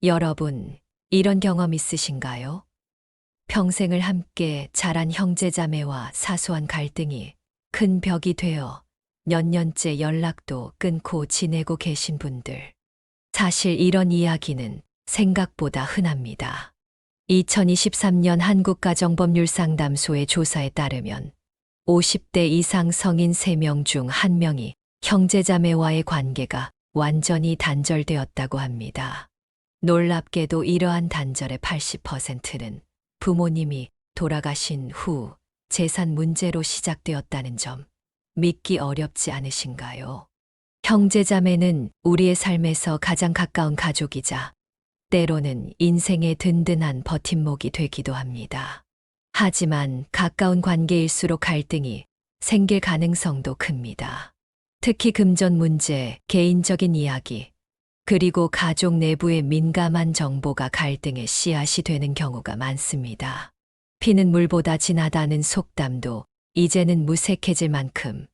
여러분, 이런 경험 있으신가요? 평생을 함께 자란 형제자매와 사소한 갈등이 큰 벽이 되어 몇 년째 연락도 끊고 지내고 계신 분들. 사실 이런 이야기는 생각보다 흔합니다. 2023년 한국가정법률상담소의 조사에 따르면 50대 이상 성인 3명 중 1명이 형제자매와의 관계가 완전히 단절되었다고 합니다. 놀랍게도 이러한 단절의 80%는 부모님이 돌아가신 후 재산 문제로 시작되었다는 점, 믿기 어렵지 않으신가요? 형제자매는 우리의 삶에서 가장 가까운 가족이자 때로는 인생의 든든한 버팀목이 되기도 합니다. 하지만 가까운 관계일수록 갈등이 생길 가능성도 큽니다. 특히 금전 문제, 개인적인 이야기, 그리고 가족 내부의 민감한 정보가 갈등의 씨앗이 되는 경우가 많습니다. 피는 물보다 진하다는 속담도 이제는 무색해질 만큼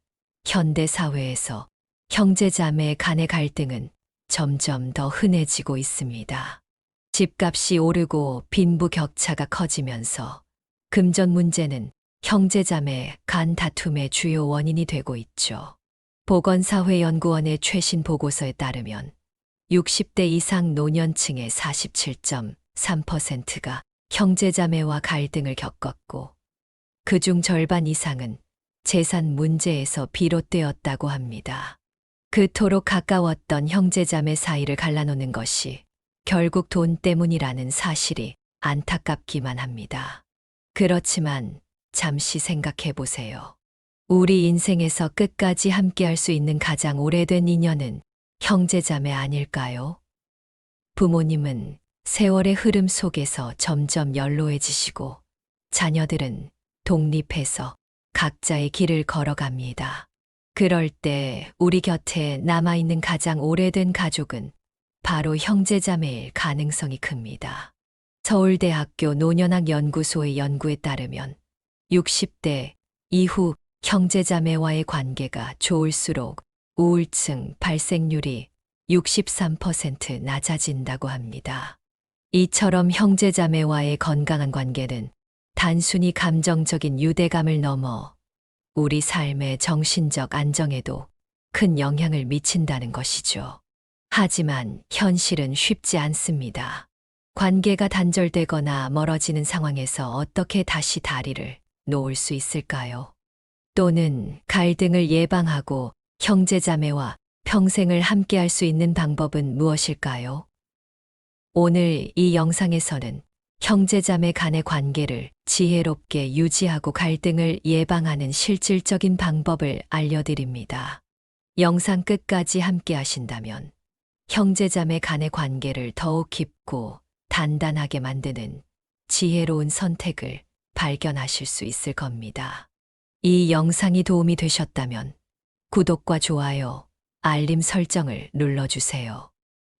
현대 사회에서 형제자매 간의 갈등은 점점 더 흔해지고 있습니다. 집값이 오르고 빈부격차가 커지면서 금전 문제는 형제자매 간 다툼의 주요 원인이 되고 있죠. 보건사회연구원의 최신 보고서에 따르면 60대 이상 노년층의 47.3%가 형제자매와 갈등을 겪었고, 그중 절반 이상은 재산 문제에서 비롯되었다고 합니다. 그토록 가까웠던 형제자매 사이를 갈라놓는 것이 결국 돈 때문이라는 사실이 안타깝기만 합니다. 그렇지만 잠시 생각해 보세요. 우리 인생에서 끝까지 함께할 수 있는 가장 오래된 인연은 형제자매 아닐까요? 부모님은 세월의 흐름 속에서 점점 연로해지시고 자녀들은 독립해서 각자의 길을 걸어갑니다. 그럴 때 우리 곁에 남아있는 가장 오래된 가족은 바로 형제자매일 가능성이 큽니다. 서울대학교 노년학 연구소의 연구에 따르면 60대 이후 형제자매와의 관계가 좋을수록 우울증 발생률이 63% 낮아진다고 합니다. 이처럼 형제자매와의 건강한 관계는 단순히 감정적인 유대감을 넘어 우리 삶의 정신적 안정에도 큰 영향을 미친다는 것이죠. 하지만 현실은 쉽지 않습니다. 관계가 단절되거나 멀어지는 상황에서 어떻게 다시 다리를 놓을 수 있을까요? 또는 갈등을 예방하고 형제자매와 평생을 함께할 수 있는 방법은 무엇일까요? 오늘 이 영상에서는 형제자매 간의 관계를 지혜롭게 유지하고 갈등을 예방하는 실질적인 방법을 알려드립니다. 영상 끝까지 함께 하신다면 형제자매 간의 관계를 더욱 깊고 단단하게 만드는 지혜로운 선택을 발견하실 수 있을 겁니다. 이 영상이 도움이 되셨다면 구독과 좋아요, 알림 설정을 눌러주세요.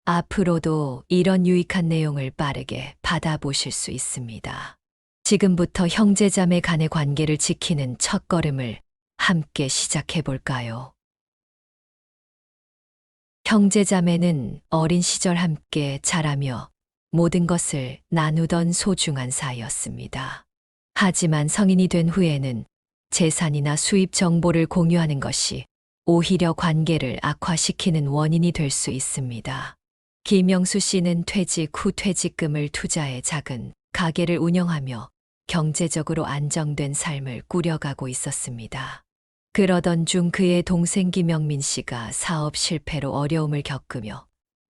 앞으로도 이런 유익한 내용을 빠르게 받아보실 수 있습니다. 지금부터 형제자매 간의 관계를 지키는 첫걸음을 함께 시작해 볼까요? 형제자매는 어린 시절 함께 자라며 모든 것을 나누던 소중한 사이였습니다. 하지만 성인이 된 후에는 재산이나 수입 정보를 공유하는 것이 오히려 관계를 악화시키는 원인이 될 수 있습니다. 김영수 씨는 퇴직 후 퇴직금을 투자해 작은 가게를 운영하며 경제적으로 안정된 삶을 꾸려가고 있었습니다. 그러던 중 그의 동생 김영민 씨가 사업 실패로 어려움을 겪으며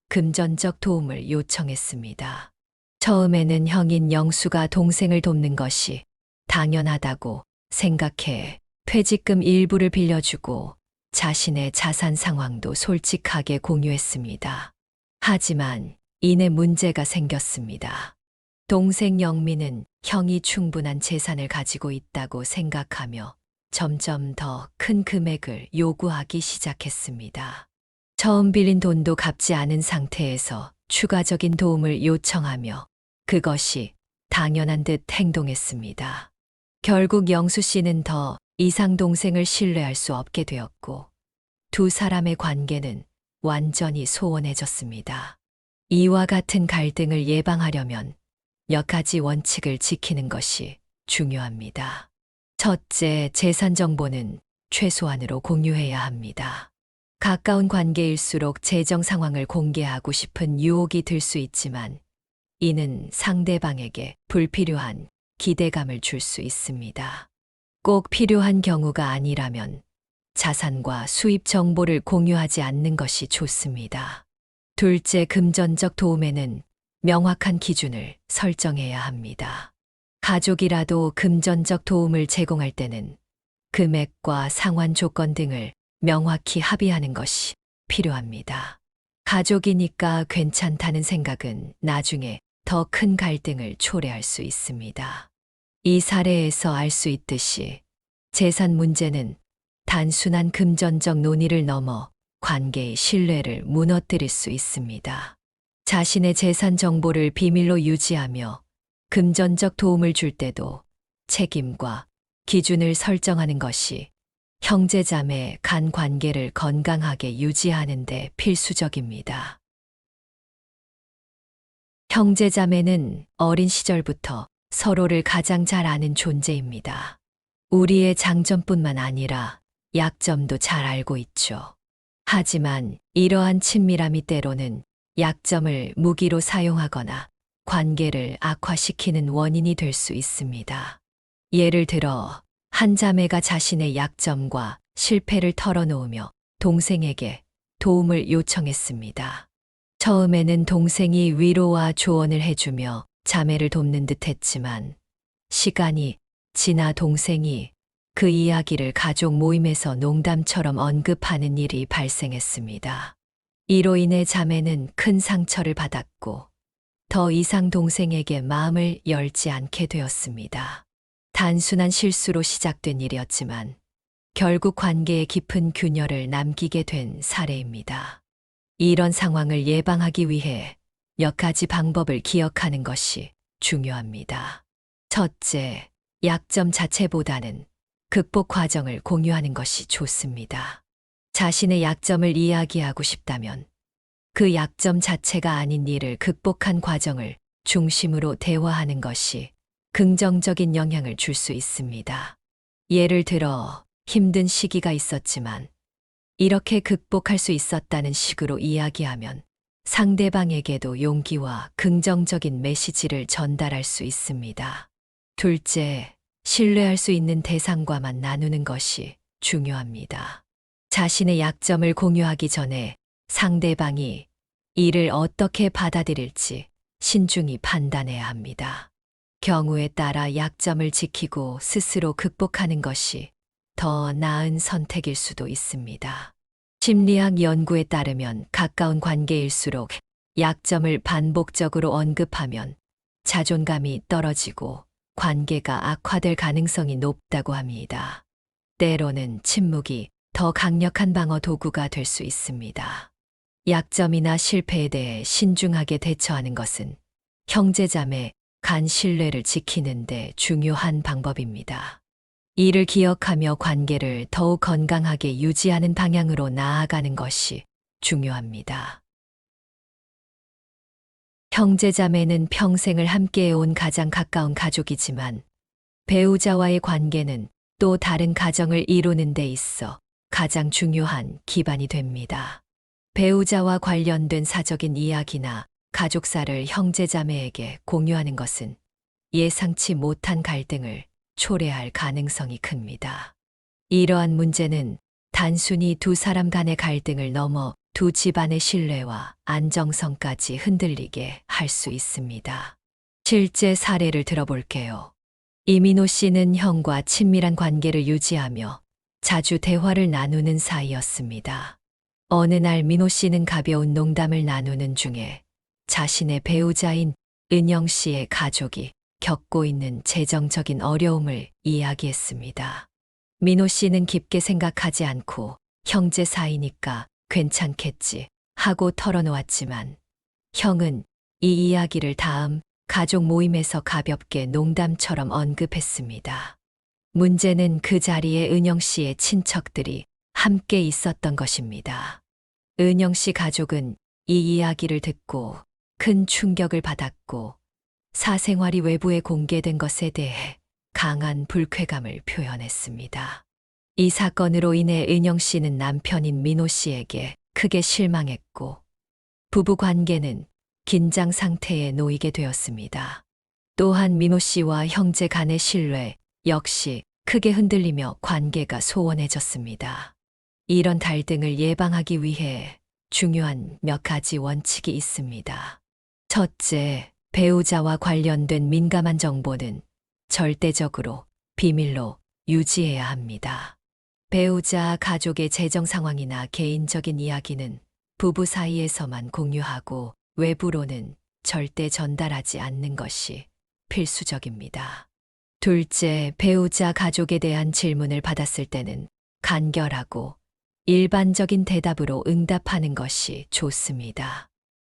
금전적 도움을 요청했습니다. 처음에는 형인 영수가 동생을 돕는 것이 당연하다고 생각해 퇴직금 일부를 빌려주고 자신의 자산 상황도 솔직하게 공유했습니다. 하지만 이내 문제가 생겼습니다. 동생 영민은 형이 충분한 재산을 가지고 있다고 생각하며 점점 더 큰 금액을 요구하기 시작했습니다. 처음 빌린 돈도 갚지 않은 상태에서 추가적인 도움을 요청하며 그것이 당연한 듯 행동했습니다. 결국 영수 씨는 더 이상 동생을 신뢰할 수 없게 되었고 두 사람의 관계는 완전히 소원해졌습니다. 이와 같은 갈등을 예방하려면 몇 가지 원칙을 지키는 것이 중요합니다. 첫째, 재산 정보는 최소한으로 공유해야 합니다. 가까운 관계일수록 재정 상황을 공개하고 싶은 유혹이 들 수 있지만 이는 상대방에게 불필요한 기대감을 줄 수 있습니다. 꼭 필요한 경우가 아니라면 자산과 수입 정보를 공유하지 않는 것이 좋습니다. 둘째, 금전적 도움에는 명확한 기준을 설정해야 합니다. 가족이라도 금전적 도움을 제공할 때는 금액과 상환 조건 등을 명확히 합의하는 것이 필요합니다. 가족이니까 괜찮다는 생각은 나중에 더 큰 갈등을 초래할 수 있습니다. 이 사례에서 알 수 있듯이 재산 문제는 단순한 금전적 논의를 넘어 관계의 신뢰를 무너뜨릴 수 있습니다. 자신의 재산 정보를 비밀로 유지하며 금전적 도움을 줄 때도 책임과 기준을 설정하는 것이 형제자매 간 관계를 건강하게 유지하는 데 필수적입니다. 형제자매는 어린 시절부터 서로를 가장 잘 아는 존재입니다. 우리의 장점뿐만 아니라 약점도 잘 알고 있죠. 하지만 이러한 친밀함이 때로는 약점을 무기로 사용하거나 관계를 악화시키는 원인이 될 수 있습니다. 예를 들어, 한 자매가 자신의 약점과 실패를 털어놓으며 동생에게 도움을 요청했습니다. 처음에는 동생이 위로와 조언을 해주며 자매를 돕는 듯 했지만 시간이 지나 동생이 그 이야기를 가족 모임에서 농담처럼 언급하는 일이 발생했습니다. 이로 인해 자매는 큰 상처를 받았고 더 이상 동생에게 마음을 열지 않게 되었습니다. 단순한 실수로 시작된 일이었지만 결국 관계에 깊은 균열을 남기게 된 사례입니다. 이런 상황을 예방하기 위해 몇 가지 방법을 기억하는 것이 중요합니다. 첫째, 약점 자체보다는 극복 과정을 공유하는 것이 좋습니다. 자신의 약점을 이야기하고 싶다면 그 약점 자체가 아닌 일을 극복한 과정을 중심으로 대화하는 것이 긍정적인 영향을 줄 수 있습니다. 예를 들어, 힘든 시기가 있었지만 이렇게 극복할 수 있었다는 식으로 이야기하면 상대방에게도 용기와 긍정적인 메시지를 전달할 수 있습니다. 둘째, 신뢰할 수 있는 대상과만 나누는 것이 중요합니다. 자신의 약점을 공유하기 전에 상대방이 이를 어떻게 받아들일지 신중히 판단해야 합니다. 경우에 따라 약점을 지키고 스스로 극복하는 것이 더 나은 선택일 수도 있습니다. 심리학 연구에 따르면 가까운 관계일수록 약점을 반복적으로 언급하면 자존감이 떨어지고 관계가 악화될 가능성이 높다고 합니다. 때로는 침묵이 더 강력한 방어 도구가 될 수 있습니다. 약점이나 실패에 대해 신중하게 대처하는 것은 형제자매 간 신뢰를 지키는 데 중요한 방법입니다. 이를 기억하며 관계를 더욱 건강하게 유지하는 방향으로 나아가는 것이 중요합니다. 형제자매는 평생을 함께해온 가장 가까운 가족이지만 배우자와의 관계는 또 다른 가정을 이루는 데 있어 가장 중요한 기반이 됩니다. 배우자와 관련된 사적인 이야기나 가족사를 형제자매에게 공유하는 것은 예상치 못한 갈등을 초래할 가능성이 큽니다. 이러한 문제는 단순히 두 사람 간의 갈등을 넘어 두 집안의 신뢰와 안정성까지 흔들리게 할 수 있습니다. 실제 사례를 들어볼게요. 이민호 씨는 형과 친밀한 관계를 유지하며 자주 대화를 나누는 사이였습니다. 어느 날 민호 씨는 가벼운 농담을 나누는 중에 자신의 배우자인 은영 씨의 가족이 겪고 있는 재정적인 어려움을 이야기했습니다. 민호 씨는 깊게 생각하지 않고 형제 사이니까 괜찮겠지 하고 털어놓았지만 형은 이 이야기를 다음 가족 모임에서 가볍게 농담처럼 언급했습니다. 문제는 그 자리에 은영 씨의 친척들이 함께 있었던 것입니다. 은영 씨 가족은 이 이야기를 듣고 큰 충격을 받았고 사생활이 외부에 공개된 것에 대해 강한 불쾌감을 표현했습니다. 이 사건으로 인해 은영 씨는 남편인 민호 씨에게 크게 실망했고 부부 관계는 긴장 상태에 놓이게 되었습니다. 또한 민호 씨와 형제 간의 신뢰 역시 크게 흔들리며 관계가 소원해졌습니다. 이런 갈등을 예방하기 위해 중요한 몇 가지 원칙이 있습니다. 첫째, 배우자와 관련된 민감한 정보는 절대적으로 비밀로 유지해야 합니다. 배우자, 가족의 재정 상황이나 개인적인 이야기는 부부 사이에서만 공유하고 외부로는 절대 전달하지 않는 것이 필수적입니다. 둘째, 배우자, 가족에 대한 질문을 받았을 때는 간결하고 일반적인 대답으로 응답하는 것이 좋습니다.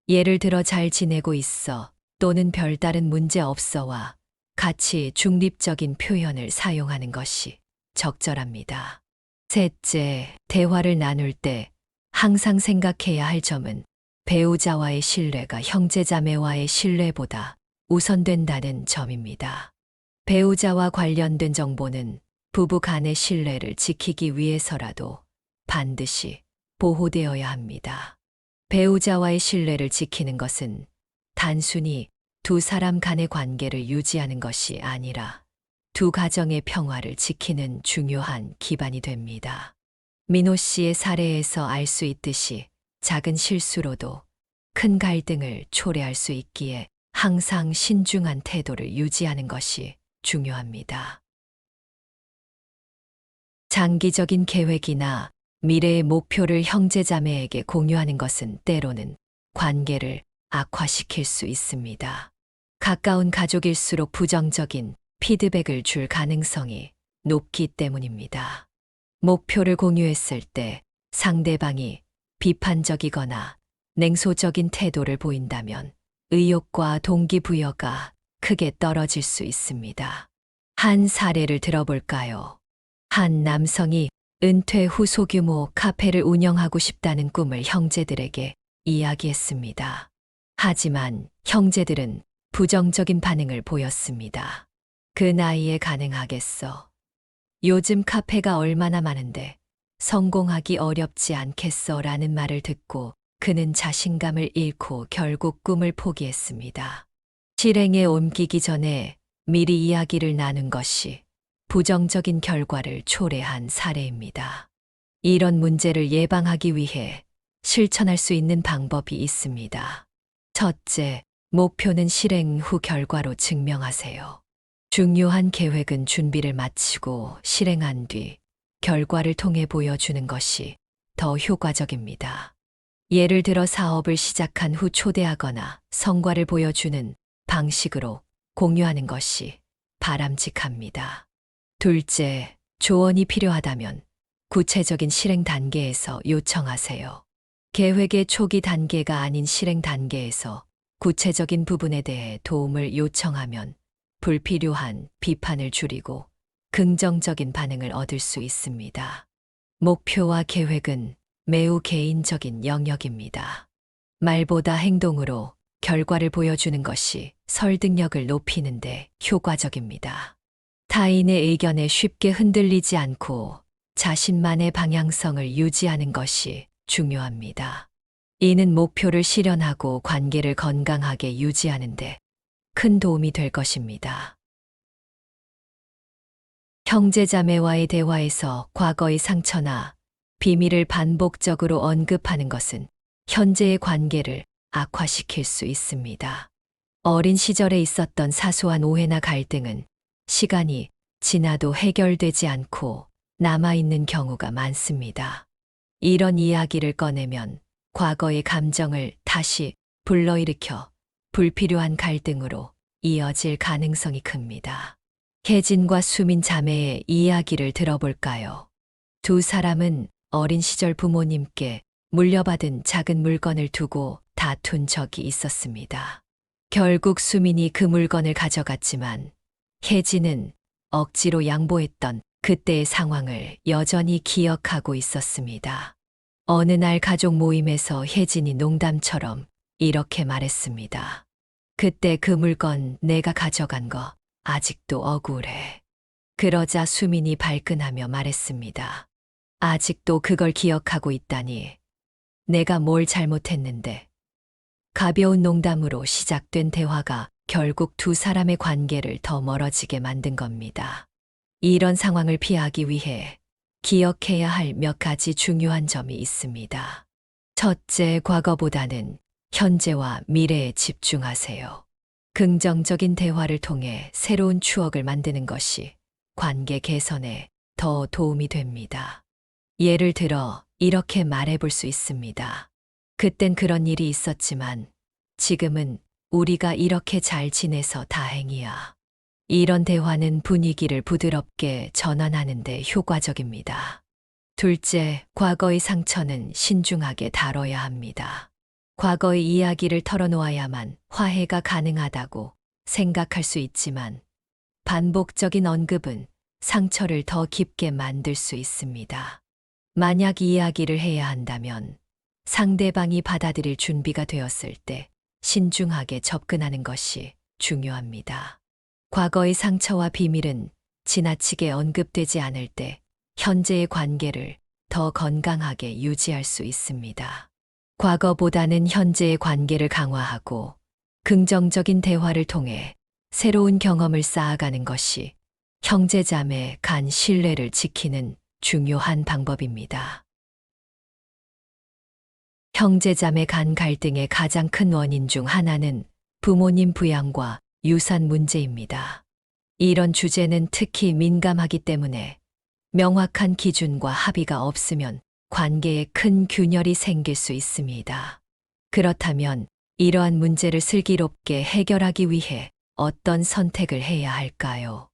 예를 들어 잘 지내고 있어 또는 별다른 문제 없어와 같이 중립적인 표현을 사용하는 것이 적절합니다. 셋째, 대화를 나눌 때 항상 생각해야 할 점은 배우자와의 신뢰가 형제자매와의 신뢰보다 우선된다는 점입니다. 배우자와 관련된 정보는 부부 간의 신뢰를 지키기 위해서라도 반드시 보호되어야 합니다. 배우자와의 신뢰를 지키는 것은 단순히 두 사람 간의 관계를 유지하는 것이 아니라 두 가정의 평화를 지키는 중요한 기반이 됩니다. 민호 씨의 사례에서 알 수 있듯이 작은 실수로도 큰 갈등을 초래할 수 있기에 항상 신중한 태도를 유지하는 것이 중요합니다. 장기적인 계획이나 미래의 목표를 형제자매에게 공유하는 것은 때로는 관계를 악화시킬 수 있습니다. 가까운 가족일수록 부정적인 피드백을 줄 가능성이 높기 때문입니다. 목표를 공유했을 때 상대방이 비판적이거나 냉소적인 태도를 보인다면 의욕과 동기부여가 크게 떨어질 수 있습니다. 한 사례를 들어볼까요? 한 남성이 은퇴 후 소규모 카페를 운영하고 싶다는 꿈을 형제들에게 이야기했습니다. 하지만 형제들은 부정적인 반응을 보였습니다. 그 나이에 가능하겠어? 요즘 카페가 얼마나 많은데 성공하기 어렵지 않겠어? 라는 말을 듣고 그는 자신감을 잃고 결국 꿈을 포기했습니다. 실행에 옮기기 전에 미리 이야기를 나눈 것이 부정적인 결과를 초래한 사례입니다. 이런 문제를 예방하기 위해 실천할 수 있는 방법이 있습니다. 첫째, 목표는 실행 후 결과로 증명하세요. 중요한 계획은 준비를 마치고 실행한 뒤 결과를 통해 보여주는 것이 더 효과적입니다. 예를 들어 사업을 시작한 후 초대하거나 성과를 보여주는 방식으로 공유하는 것이 바람직합니다. 둘째, 조언이 필요하다면 구체적인 실행 단계에서 요청하세요. 계획의 초기 단계가 아닌 실행 단계에서 구체적인 부분에 대해 도움을 요청하면 불필요한 비판을 줄이고 긍정적인 반응을 얻을 수 있습니다. 목표와 계획은 매우 개인적인 영역입니다. 말보다 행동으로 결과를 보여주는 것이 설득력을 높이는데 효과적입니다. 타인의 의견에 쉽게 흔들리지 않고 자신만의 방향성을 유지하는 것이 중요합니다. 이는 목표를 실현하고 관계를 건강하게 유지하는데 큰 도움이 될 것입니다. 형제자매와의 대화에서 과거의 상처나 비밀을 반복적으로 언급하는 것은 현재의 관계를 악화시킬 수 있습니다. 어린 시절에 있었던 사소한 오해나 갈등은 시간이 지나도 해결되지 않고 남아있는 경우가 많습니다. 이런 이야기를 꺼내면 과거의 감정을 다시 불러일으켜 불필요한 갈등으로 이어질 가능성이 큽니다. 혜진과 수민 자매의 이야기를 들어볼까요? 두 사람은 어린 시절 부모님께 물려받은 작은 물건을 두고 다툰 적이 있었습니다. 결국 수민이 그 물건을 가져갔지만 혜진은 억지로 양보했던 그때의 상황을 여전히 기억하고 있었습니다. 어느 날 가족 모임에서 혜진이 농담처럼 이렇게 말했습니다. 그때 그 물건 내가 가져간 거 아직도 억울해. 그러자 수민이 발끈하며 말했습니다. 아직도 그걸 기억하고 있다니. 내가 뭘 잘못했는데. 가벼운 농담으로 시작된 대화가 결국 두 사람의 관계를 더 멀어지게 만든 겁니다. 이런 상황을 피하기 위해 기억해야 할 몇 가지 중요한 점이 있습니다. 첫째, 과거보다는 현재와 미래에 집중하세요. 긍정적인 대화를 통해 새로운 추억을 만드는 것이 관계 개선에 더 도움이 됩니다. 예를 들어 이렇게 말해볼 수 있습니다. 그땐 그런 일이 있었지만 지금은 우리가 이렇게 잘 지내서 다행이야. 이런 대화는 분위기를 부드럽게 전환하는 데 효과적입니다. 둘째, 과거의 상처는 신중하게 다뤄야 합니다. 과거의 이야기를 털어놓아야만 화해가 가능하다고 생각할 수 있지만 반복적인 언급은 상처를 더 깊게 만들 수 있습니다. 만약 이야기를 해야 한다면 상대방이 받아들일 준비가 되었을 때 신중하게 접근하는 것이 중요합니다. 과거의 상처와 비밀은 지나치게 언급되지 않을 때 현재의 관계를 더 건강하게 유지할 수 있습니다. 과거보다는 현재의 관계를 강화하고 긍정적인 대화를 통해 새로운 경험을 쌓아가는 것이 형제자매 간 신뢰를 지키는 중요한 방법입니다. 형제자매 간 갈등의 가장 큰 원인 중 하나는 부모님 부양과 유산 문제입니다. 이런 주제는 특히 민감하기 때문에 명확한 기준과 합의가 없으면 관계에 큰 균열이 생길 수 있습니다. 그렇다면 이러한 문제를 슬기롭게 해결하기 위해 어떤 선택을 해야 할까요?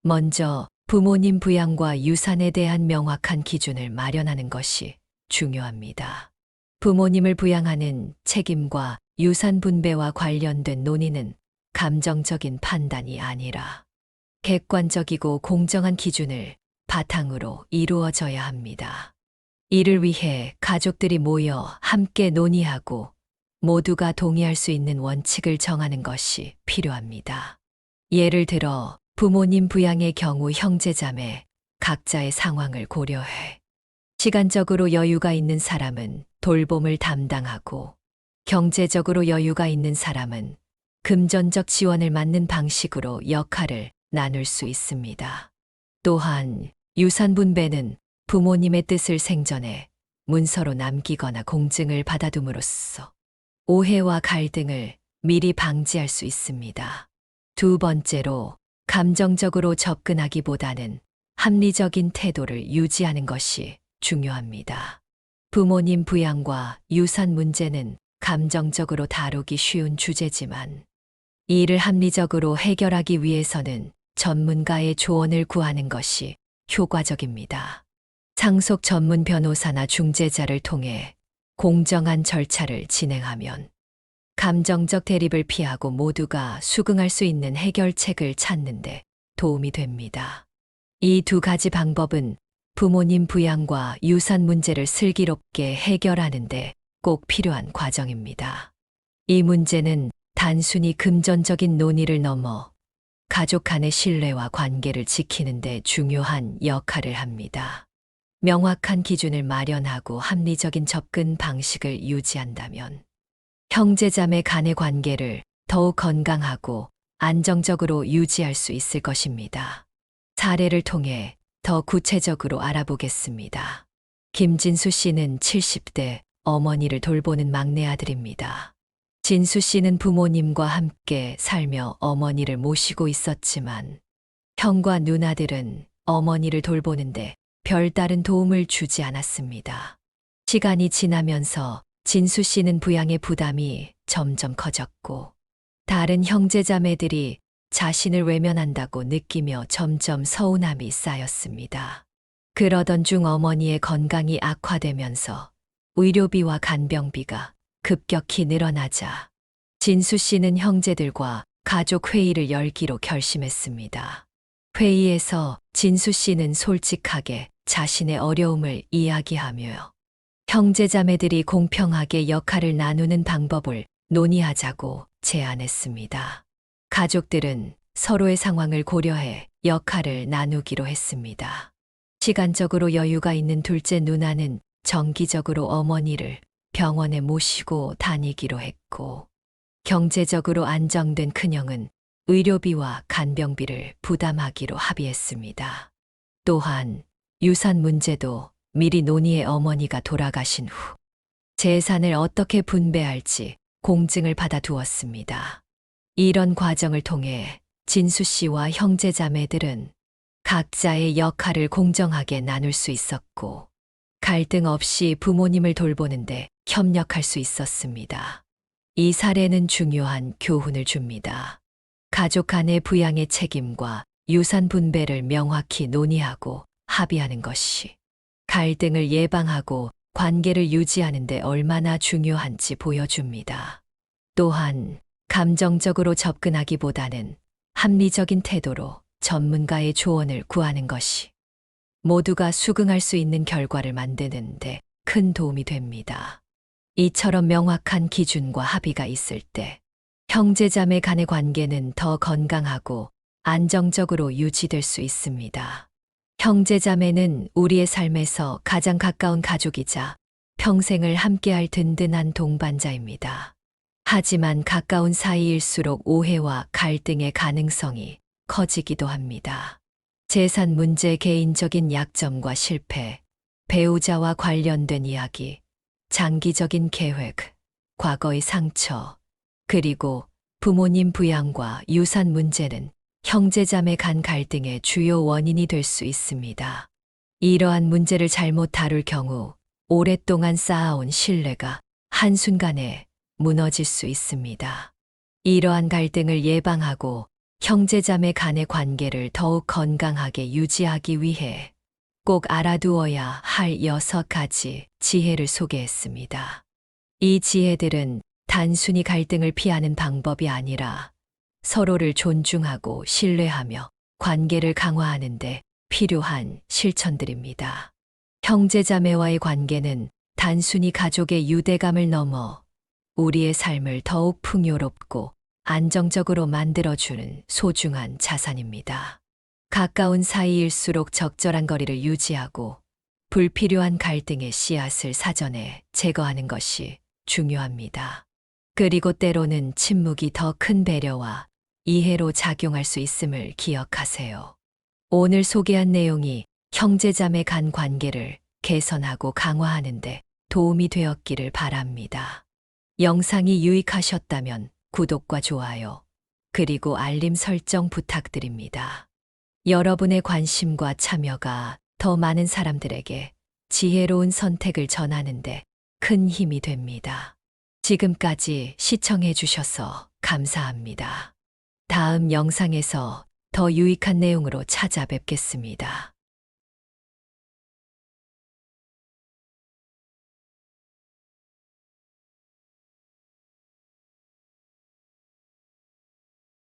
먼저 부모님 부양과 유산에 대한 명확한 기준을 마련하는 것이 중요합니다. 부모님을 부양하는 책임과 유산 분배와 관련된 논의는 감정적인 판단이 아니라 객관적이고 공정한 기준을 바탕으로 이루어져야 합니다. 이를 위해 가족들이 모여 함께 논의하고 모두가 동의할 수 있는 원칙을 정하는 것이 필요합니다. 예를 들어 부모님 부양의 경우 형제자매 각자의 상황을 고려해 시간적으로 여유가 있는 사람은 돌봄을 담당하고 경제적으로 여유가 있는 사람은 금전적 지원을 맡는 방식으로 역할을 나눌 수 있습니다. 또한 유산 분배는 부모님의 뜻을 생전에 문서로 남기거나 공증을 받아둠으로써 오해와 갈등을 미리 방지할 수 있습니다. 두 번째로 감정적으로 접근하기보다는 합리적인 태도를 유지하는 것이 중요합니다. 부모님 부양과 유산 문제는 감정적으로 다루기 쉬운 주제지만 이를 합리적으로 해결하기 위해서는 전문가의 조언을 구하는 것이 효과적입니다. 상속 전문 변호사나 중재자를 통해 공정한 절차를 진행하면 감정적 대립을 피하고 모두가 수긍할 수 있는 해결책을 찾는 데 도움이 됩니다. 이 두 가지 방법은 부모님 부양과 유산 문제를 슬기롭게 해결하는 데 꼭 필요한 과정입니다. 이 문제는 단순히 금전적인 논의를 넘어 가족 간의 신뢰와 관계를 지키는 데 중요한 역할을 합니다. 명확한 기준을 마련하고 합리적인 접근 방식을 유지한다면 형제자매 간의 관계를 더욱 건강하고 안정적으로 유지할 수 있을 것입니다. 사례를 통해 더 구체적으로 알아보겠습니다. 김진수 씨는 70대 어머니를 돌보는 막내 아들입니다. 진수 씨는 부모님과 함께 살며 어머니를 모시고 있었지만 형과 누나들은 어머니를 돌보는데 별다른 도움을 주지 않았습니다. 시간이 지나면서 진수 씨는 부양의 부담이 점점 커졌고 다른 형제자매들이 자신을 외면한다고 느끼며 점점 서운함이 쌓였습니다. 그러던 중 어머니의 건강이 악화되면서 의료비와 간병비가 급격히 늘어나자 진수 씨는 형제들과 가족 회의를 열기로 결심했습니다. 회의에서 진수 씨는 솔직하게 자신의 어려움을 이야기하며 형제자매들이 공평하게 역할을 나누는 방법을 논의하자고 제안했습니다. 가족들은 서로의 상황을 고려해 역할을 나누기로 했습니다. 시간적으로 여유가 있는 둘째 누나는 정기적으로 어머니를 병원에 모시고 다니기로 했고, 경제적으로 안정된 큰형은 의료비와 간병비를 부담하기로 합의했습니다. 또한 유산 문제도 미리 논의해 어머니가 돌아가신 후 재산을 어떻게 분배할지 공증을 받아두었습니다. 이런 과정을 통해 진수 씨와 형제 자매들은 각자의 역할을 공정하게 나눌 수 있었고, 갈등 없이 부모님을 돌보는데 협력할 수 있었습니다. 이 사례는 중요한 교훈을 줍니다. 가족 간의 부양의 책임과 유산 분배를 명확히 논의하고 합의하는 것이 갈등을 예방하고 관계를 유지하는 데 얼마나 중요한지 보여줍니다. 또한 감정적으로 접근하기보다는 합리적인 태도로 전문가의 조언을 구하는 것이 모두가 수긍할 수 있는 결과를 만드는 데 큰 도움이 됩니다. 이처럼 명확한 기준과 합의가 있을 때 형제자매 간의 관계는 더 건강하고 안정적으로 유지될 수 있습니다. 형제자매는 우리의 삶에서 가장 가까운 가족이자 평생을 함께할 든든한 동반자입니다. 하지만 가까운 사이일수록 오해와 갈등의 가능성이 커지기도 합니다. 재산 문제, 개인적인 약점과 실패, 배우자와 관련된 이야기, 장기적인 계획, 과거의 상처, 그리고 부모님 부양과 유산 문제는 형제자매 간 갈등의 주요 원인이 될 수 있습니다. 이러한 문제를 잘못 다룰 경우 오랫동안 쌓아온 신뢰가 한순간에 무너질 수 있습니다. 이러한 갈등을 예방하고 형제자매 간의 관계를 더욱 건강하게 유지하기 위해 꼭 알아두어야 할 6가지 지혜를 소개했습니다. 이 지혜들은 단순히 갈등을 피하는 방법이 아니라 서로를 존중하고 신뢰하며 관계를 강화하는 데 필요한 실천들입니다. 형제자매와의 관계는 단순히 가족의 유대감을 넘어 우리의 삶을 더욱 풍요롭고 안정적으로 만들어주는 소중한 자산입니다. 가까운 사이일수록 적절한 거리를 유지하고 불필요한 갈등의 씨앗을 사전에 제거하는 것이 중요합니다. 그리고 때로는 침묵이 더 큰 배려와 이해로 작용할 수 있음을 기억하세요. 오늘 소개한 내용이 형제자매 간 관계를 개선하고 강화하는 데 도움이 되었기를 바랍니다. 영상이 유익하셨다면 구독과 좋아요, 그리고 알림 설정 부탁드립니다. 여러분의 관심과 참여가 더 많은 사람들에게 지혜로운 선택을 전하는 데 큰 힘이 됩니다. 지금까지 시청해 주셔서 감사합니다. 다음 영상에서 더 유익한 내용으로 찾아뵙겠습니다.